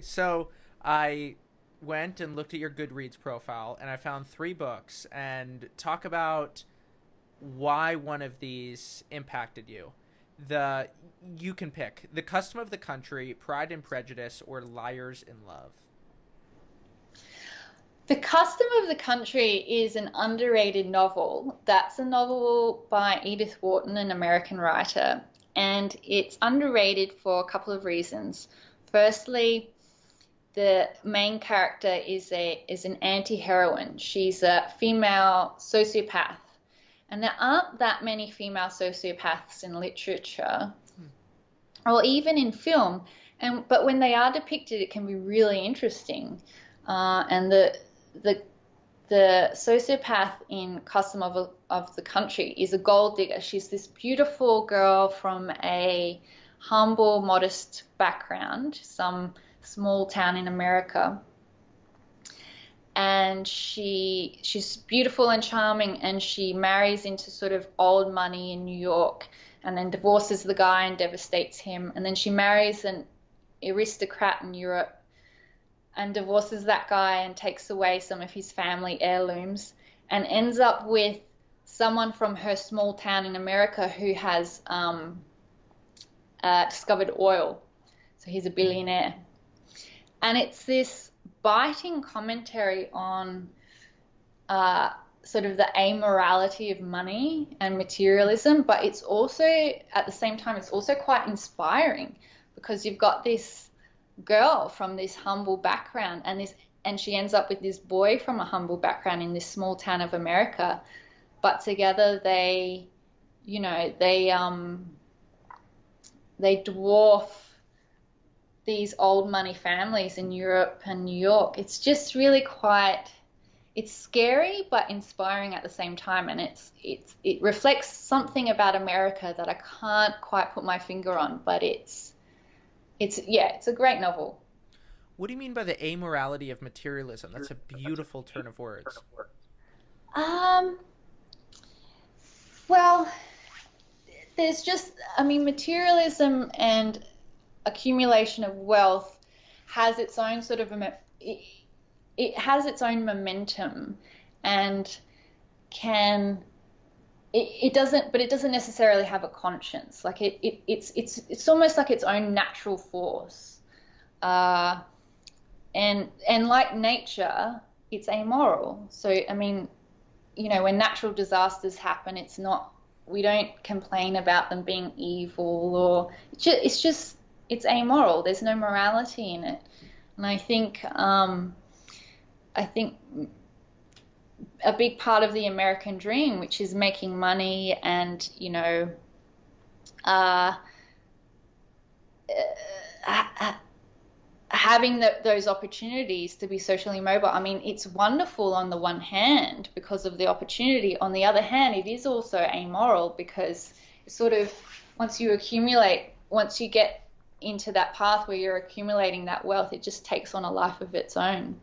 So I went and looked at your Goodreads profile and I found three books and talk about why one of these impacted you. The You can pick The Custom of the Country, Pride and Prejudice, or Liars in Love. The Custom of the Country is an underrated novel. That's a novel by Edith Wharton, an American writer, and it's underrated for a couple of reasons. Firstly, the main character is an anti-heroine. She's a female sociopath, and there aren't that many female sociopaths in literature or even in film. But when they are depicted, it can be really interesting. And the the sociopath in of the Country is a gold digger. She's this beautiful girl from a humble, modest background, some small town in America. And she's beautiful and charming, and she marries into sort of old money in New York, and then divorces the guy and devastates him. And then she marries an aristocrat in Europe and divorces that guy and takes away some of his family heirlooms, and ends up with someone from her small town in America who has discovered oil. So he's a billionaire. And it's this biting commentary on sort of the amorality of money and materialism, but it's also, at the same time, it's also quite inspiring, because you've got this girl from this humble background and she ends up with this boy from a humble background in this small town of America, but together they dwarf these old money families in Europe and New York. It's just really it's scary but inspiring at the same time, and it reflects something about America that I can't quite put my finger on, but it's a great novel. What do you mean by the amorality of materialism? That's a beautiful turn of words. Um, well, there's just, I mean, materialism and accumulation of wealth has its own sort of it has its own momentum, and can it doesn't, but it doesn't necessarily have a conscience. Like it's almost like its own natural force, and like nature, it's amoral. So I mean, when natural disasters happen, we don't complain about them being evil, or it's amoral. There's no morality in it. And I think a big part of the American dream, which is making money and uh, having those opportunities to be socially mobile. I mean, it's wonderful on the one hand because of the opportunity. On the other hand, it is also amoral, because sort of once you get into that path where you're accumulating that wealth, it just takes on a life of its own.